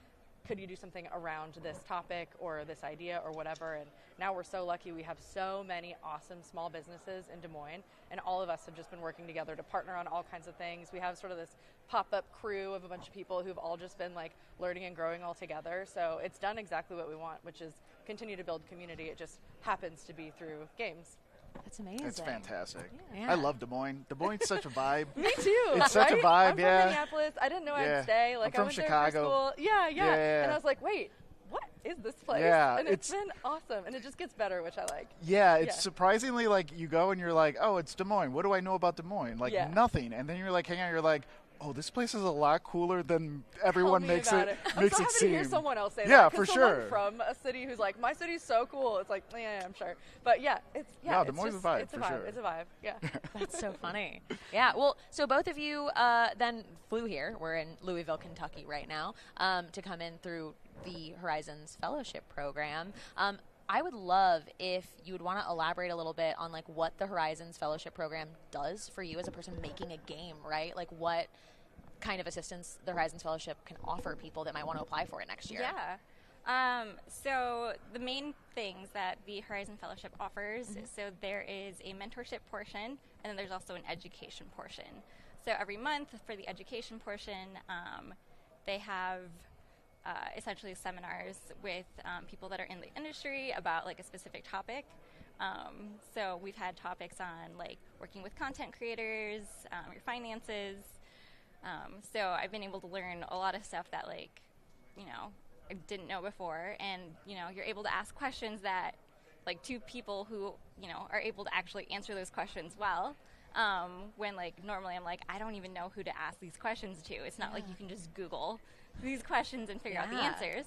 could you do something around this topic or this idea or whatever? And now we're so lucky we have so many awesome small businesses in Des Moines, and all of us have just been working together to partner on all kinds of things. We have sort of this pop-up crew of a bunch of people who've all just been like learning and growing all together. So it's done exactly what we want, which is continue to build community. It just happens to be through games. That's amazing. It's fantastic. Yeah. I love Des Moines. Des Moines is such a vibe. Me too. It's such a vibe, I'm from yeah. Minneapolis. I didn't know I'd stay. Like, I'm from I went Chicago. there for school. Yeah. And I was like, wait, what is this place? Yeah, and it's been awesome. And it just gets better, which I like. Yeah, it's surprisingly, like, you go and you're like, oh, it's Des Moines. What do I know about Des Moines? Like, nothing. And then you're like, hang on, you're like, oh, this place is a lot cooler than everyone makes it I'm so happy seem. to hear someone else say that. Yeah, for sure. From a city who's like, my city's so cool. It's like, yeah, I'm sure. But yeah, Des Moines is a vibe, it's for a vibe. sure. It's a vibe. Yeah. That's so funny. Yeah. Well, so both of you then flew here. We're in Louisville, Kentucky right now, to come in through the Horizons Fellowship Program. I would love if you would want to elaborate a little bit on, like, what the Horizons Fellowship Program does for you as a person making a game, right? Like, what kind of assistance the Horizons Fellowship can offer people that might want to apply for it next year. Yeah. So the main things that the Horizon Fellowship offers, so there is a mentorship portion, and then there's also an education portion. So every month for the education portion, they have essentially seminars with people that are in the industry about, like, a specific topic. So we've had topics on, like, working with content creators, your finances. So I've been able to learn a lot of stuff that, like, I didn't know before. And, you're able to ask questions that, like, to people who, are able to actually answer those questions well. When, like, normally I'm like, I don't even know who to ask these questions to. It's not like you can just Google these questions and figure out the answers.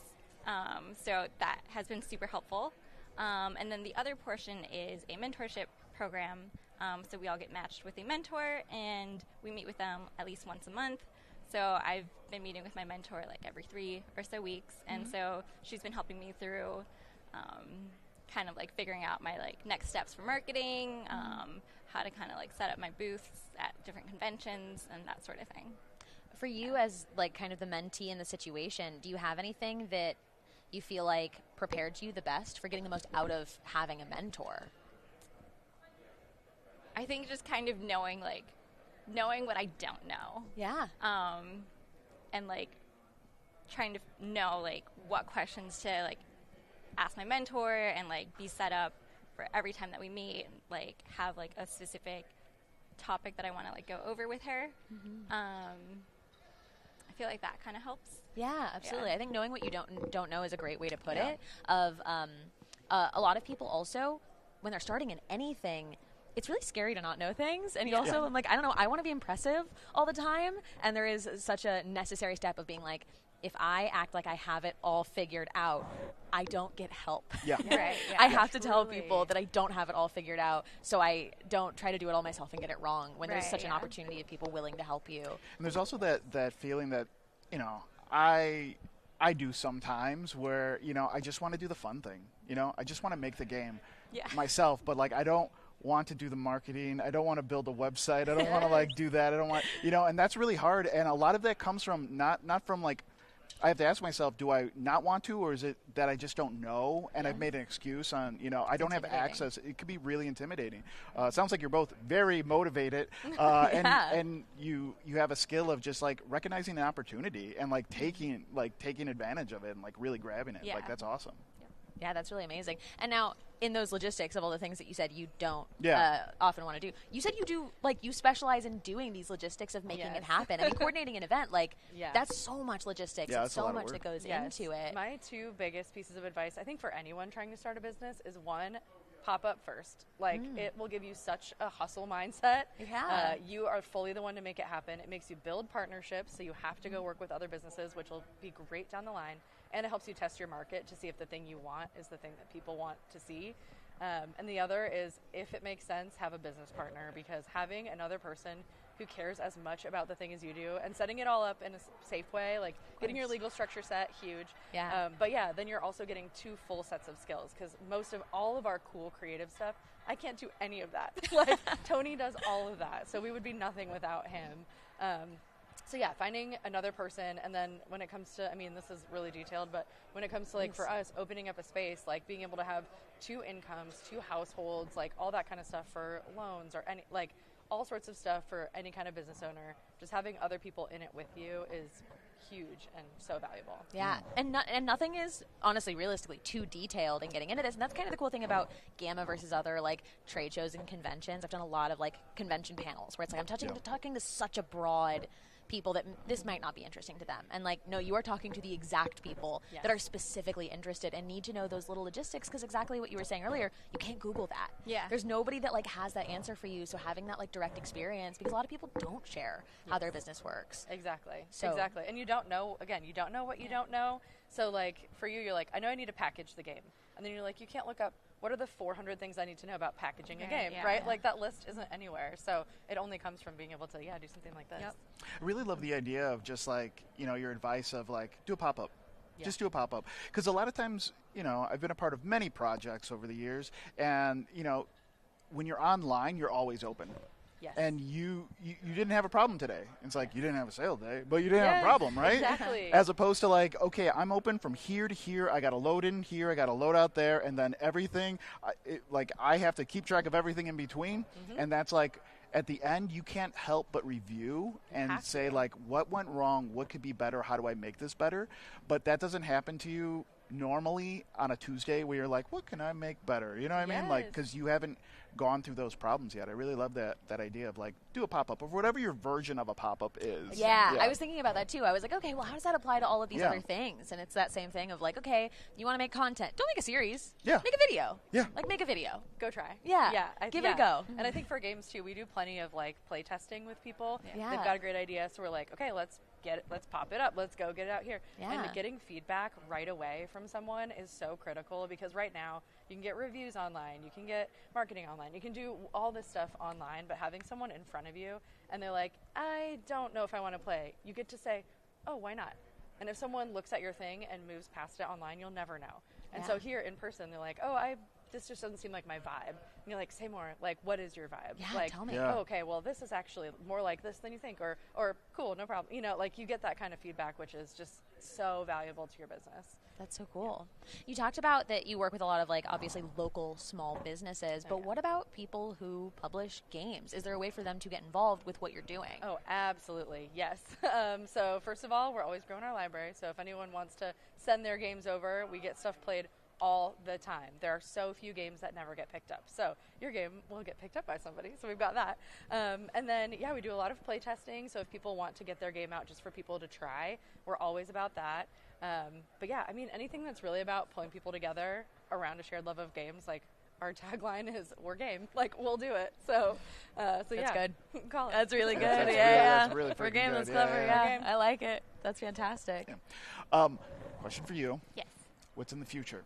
So that has been super helpful. And then the other portion is a mentorship program. So we all get matched with a mentor, and we meet with them at least once a month. So I've been meeting with my mentor, like, every 3 or so weeks. And so she's been helping me through kind of, like, figuring out my, like, next steps for marketing, how to kind of, like, set up my booths at different conventions and that sort of thing. For you as, like, kind of the mentee in the situation, do you have anything that you feel like prepared you the best for getting the most out of having a mentor? I think just kind of knowing what I don't know. Yeah. And, like, trying to know, like, what questions to, like, ask my mentor and, like, be set up for every time that we meet, and, like, have, like, a specific topic that I want to, like, go over with her. I feel like that kind of helps. Yeah, absolutely. I think knowing what you don't know is a great way to put it. A lot of people also, when they're starting in anything, it's really scary to not know things. And you also, I'm like, I don't know, I want to be impressive all the time. And there is such a necessary step of being like, if I act like I have it all figured out, I don't get help. Yeah. Right. Yeah, I have to tell people that I don't have it all figured out, so I don't try to do it all myself and get it wrong when there's such an opportunity of people willing to help you. And there's also that feeling that, I do sometimes where, I just want to do the fun thing. I just want to make the game myself, but, like, I don't want to do the marketing. I don't want to build a website. I don't want to, like, do that. I don't want, and that's really hard. And a lot of that comes from not from, like, I have to ask myself, do I not want to, or is it that I just don't know and I've made an excuse on, I don't have access. It could be really intimidating. It sounds like you're both very motivated, and you have a skill of just, like, recognizing an opportunity and, like, taking advantage of it and, like, really grabbing it. Yeah. Like, that's awesome. Yeah, that's really amazing. And now, in those logistics of all the things that you said you don't often want to do, you said you do, like, you specialize in doing these logistics of making it happen. I mean, coordinating an event, like, that's so much logistics and so much that goes into it. My 2 biggest pieces of advice, I think, for anyone trying to start a business is, 1, pop up first. Like, it will give you such a hustle mindset. Yeah. You are fully the one to make it happen. It makes you build partnerships, so you have to go work with other businesses, which will be great down the line. And it helps you test your market to see if the thing you want is the thing that people want to see. And the other is, if it makes sense, have a business partner, because having another person who cares as much about the thing as you do and setting it all up in a safe way, like getting your legal structure set, huge. Yeah. But yeah, then you're also getting 2 full sets of skills, because all of our cool creative stuff, I can't do any of that. Like Tony does all of that, so we would be nothing without him. So yeah, finding another person, and then when it comes to, I mean, this is really detailed, but when it comes to like for us opening up a space, like being able to have 2 incomes, 2 households, like all that kind of stuff for loans or any, like all sorts of stuff for any kind of business owner, just having other people in it with you is huge and so valuable. Yeah, and nothing is honestly realistically too detailed in getting into this, and that's kind of the cool thing about GAMA versus other like trade shows and conventions. I've done a lot of like convention panels where it's like I'm talking to such a broad people that this might not be interesting to them, and like no, you are talking to the exact people that are specifically interested and need to know those little logistics, because exactly what you were saying earlier, you can't Google that. There's nobody that like has that answer for you, so having that like direct experience, because a lot of people don't share how their business works. Exactly. And you don't know what you don't know. So like for you, you're like, I know I need to package the game, and then you're like, you can't look up what are the 400 things I need to know about packaging a game, right? Like that list isn't anywhere. So it only comes from being able to, do something like this. I really love the idea of just like, your advice of like, do a pop-up. Just do a pop-up. Because a lot of times, I've been a part of many projects over the years, and, when you're online, you're always open. Yes. And you didn't have a problem today. It's like you didn't have a sale day, but you didn't have a problem, right? Exactly. As opposed to like, okay, I'm open from here to here. I got to load in here. I got to load out there, and then everything. I have to keep track of everything in between, and that's like at the end you can't help but review and say like, what went wrong? What could be better? How do I make this better? But that doesn't happen to you normally on a Tuesday where you're like, what can I make better? You know what I mean? Like, because you haven't gone through those problems yet. I really love that idea of like, do a pop-up or whatever your version of a pop-up is. Yeah, I was thinking about that too. I was like, okay, well, how does that apply to all of these other things? And it's that same thing of like, okay, you want to make content, don't make a series. Make a video. Like, make a video. Go try. Give it a go. And I think for games too, we do plenty of like play testing with people. Yeah. They've got a great idea, so we're like, okay, let's pop it up. Let's go get it out here. And getting feedback right away from someone is so critical, because right now you can get reviews online, you can get marketing online, you can do all this stuff online, but having someone in front of you and they're like, I don't know if I want to play, you get to say, oh, why not? And if someone looks at your thing and moves past it online, you'll never know. And so here in person, they're like, oh, this just doesn't seem like my vibe. And you're like, say more. Like, what is your vibe? Yeah, like, tell me. Oh, okay, well, this is actually more like this than you think. Or cool, no problem. Like, you get that kind of feedback, which is just so valuable to your business. That's so cool. You talked about that you work with a lot of, like, obviously local small businesses, but what about people who publish games? Is there a way for them to get involved with what you're doing? Oh, absolutely, yes. So first of all, we're always growing our library. So if anyone wants to send their games over, we get stuff played all the time. There are so few games that never get picked up. So your game will get picked up by somebody. So we've got that. And then, we do a lot of play testing. So if people want to get their game out just for people to try, we're always about that. But yeah, I mean, anything that's really about pulling people together around a shared love of games, like our tagline is, we're game. Like, we'll do it. So that's good. Call it. That's really good. That's really we're game. good. That's clever. Yeah. I like it. That's fantastic. Question for you. Yes. What's in the future?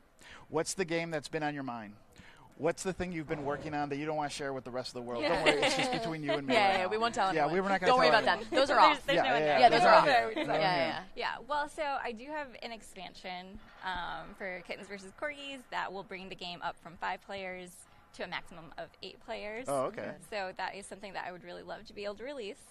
What's the game that's been on your mind? What's the thing you've been working on that you don't want to share with the rest of the world? Don't worry, it's just between you and me. Yeah, we won't tell anyone. Yeah, we were not going to Don't worry about that. Those are off. There's no one there. Yeah, those are off. Yeah. Well, so I do have an expansion for Kittens vs. Corgis that will bring the game up from 5 players to a maximum of 8 players. Oh, okay. So that is something that I would really love to be able to release.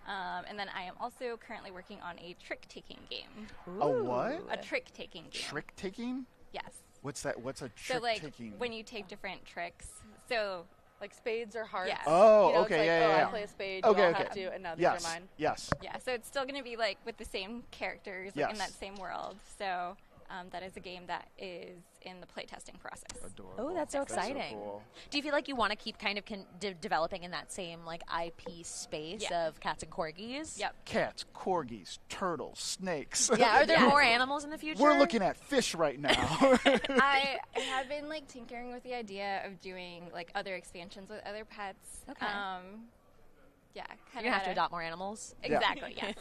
And then I am also currently working on a trick-taking game. A what? A trick-taking game. Trick-taking? Yes. What's that? What's a So, like, trick-taking? when you take different tricks. So, like spades or hearts. Yeah. Oh, it's okay, like, yeah. I play a spade, Okay, you all okay. have to, and now these Yes. are mine. Yes. yeah, so it's still going to be, like, with the same characters, like, in Yes. that same world. So, that is a game that is in the playtesting process. Adorable. Oh, that's so exciting. So cool. Do you feel like you want to keep kind of developing in that same like IP space of cats and corgis? Yep. Cats, corgis, turtles, snakes. Yeah, are there more animals in the future? We're looking at fish right now. I have been, like, tinkering with the idea of doing, like, other expansions with other pets. Okay. Yeah, kind You're going to have to adopt more animals. Exactly, yes.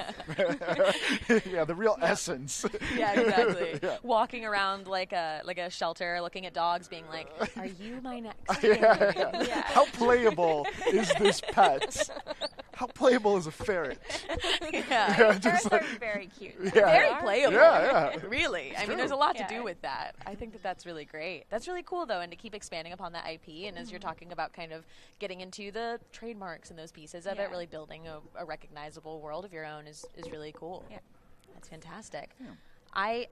Yeah, the real essence. Yeah, exactly. Walking around like a shelter, looking at dogs, being like, "Are you my next?" Yeah. How playable is this pet? How playable is a ferret? Yeah, Ferrets are very cute. Very playable. Yeah. Really. I mean, there's a lot to do with that. I think that that's really great. That's really cool, though, and to keep expanding upon that IP. And as you're talking about kind of getting into the trademarks and those pieces of it, really building a recognizable world of your own is really cool. Yeah. That's fantastic. Yeah. I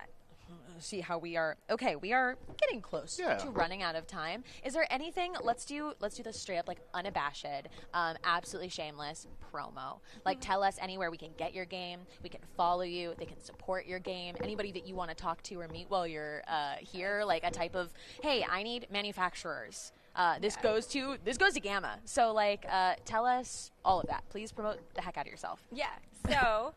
see how we are. Okay, we are getting close to running out of time. Is there anything? Let's do this straight up, like unabashed, absolutely shameless promo. Like, tell us anywhere we can get your game. We can follow you. They can support your game. Anybody that you want to talk to or meet while you're here, like a type of, hey, I need manufacturers. This goes to GAMA. So, like, tell us all of that. Please promote the heck out of yourself. Yeah. So,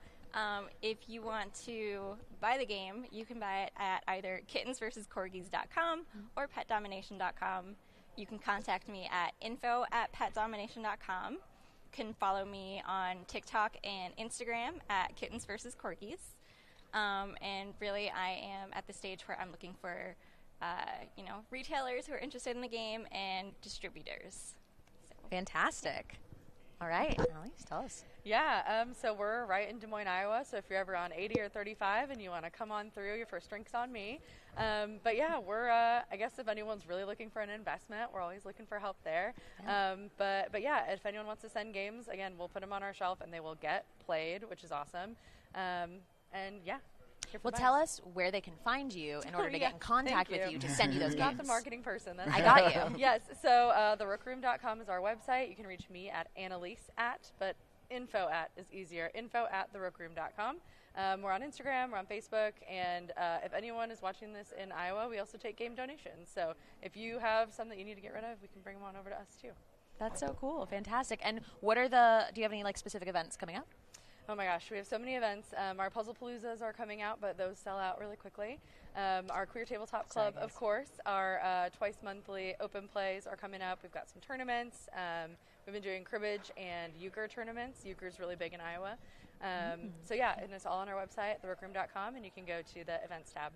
if you want to buy the game, you can buy it at either kittensversuscorgis.com or petdomination.com. You can contact me at info@petdomination.com. Can follow me on TikTok and Instagram at kittensversuscorgis. And really, I am at the stage where I'm looking for retailers who are interested in the game and distributors. So. Fantastic. All right, Annalise, tell us. Yeah, so we're right in Des Moines, Iowa, so if you're ever on 80 or 35 and you want to come on through, your first drink's on me. But yeah, we're, I guess if anyone's really looking for an investment, we're always looking for help there. But yeah, if anyone wants to send games, again, we'll put them on our shelf and they will get played, which is awesome. And yeah. Well, tell us where they can find you in order to get in contact with you to send you those games. Not the marketing person. I got you. Yes. So therookroom.com is our website. You can reach me at Annalise but info at is easier. info@therookroom.com. We're on Instagram. We're on Facebook. And if anyone is watching this in Iowa, we also take game donations. So if you have some that you need to get rid of, we can bring them on over to us too. That's so cool. Fantastic. And do you have any like specific events coming up? Oh my gosh, we have so many events. Our Puzzle Paloozas are coming out, but those sell out really quickly. Our Queer Tabletop Club, of course, our twice monthly open plays are coming up. We've got some tournaments. We've been doing cribbage and euchre tournaments. Euchre is really big in Iowa. So yeah, and it's all on our website, therookroom.com, and you can go to the events tab.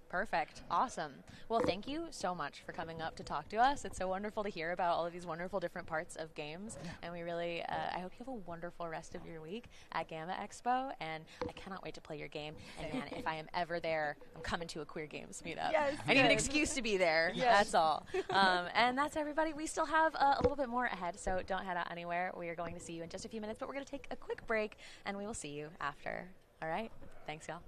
Perfect. Awesome. Well, thank you so much for coming up to talk to us. It's so wonderful to hear about all of these wonderful different parts of games. Yeah. And we really, I hope you have a wonderful rest of your week at GAMA Expo. And I cannot wait to play your game. And man, if I am ever there, I'm coming to a Queer Games meetup. Yes, I need an excuse to be there. Yes. That's all. And that's everybody. We still have a little bit more ahead, so don't head out anywhere. We are going to see you in just a few minutes, but we're going to take a quick break, and we will see you after. All right? Thanks, y'all.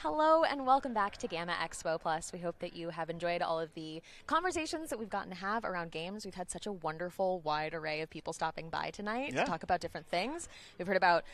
Hello and welcome back to GAMA Expo Plus. We hope that you have enjoyed all of the conversations that we've gotten to have around games. We've had such a wonderful, wide array of people stopping by tonight to talk about different things. We've heard about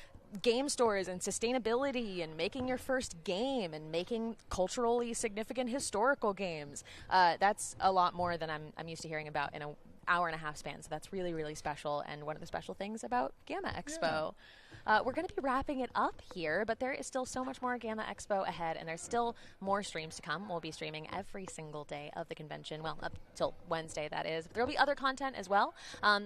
game stores and sustainability and making your first game and making culturally significant historical games. That's a lot more than I'm used to hearing about in an hour and a half span. So that's really, really special and one of the special things about GAMA Expo. Yeah. We're going to be wrapping it up here, but there is still so much more GAMA Expo ahead, and there's still more streams to come. We'll be streaming every single day of the convention, well, up till Wednesday, that is. But there will be other content as well.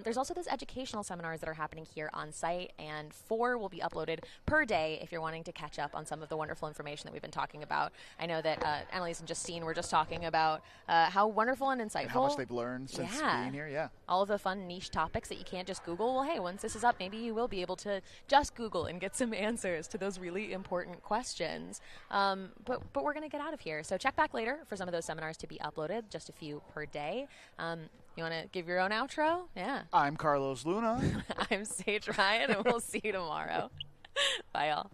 There's also those educational seminars that are happening here on site, and 4 will be uploaded per day if you're wanting to catch up on some of the wonderful information that we've been talking about. I know that Annalise and Justine were just talking about how wonderful and insightful. And how much they've learned since being here, all of the fun niche topics that you can't just Google. Well, hey, once this is up, maybe you will be able to just Google and get some answers to those really important questions. But we're going to get out of here. So check back later for some of those seminars to be uploaded, just a few per day. You want to give your own outro? Yeah. I'm Carlos Luna. I'm Saige Ryan, and we'll see you tomorrow. Bye, y'all.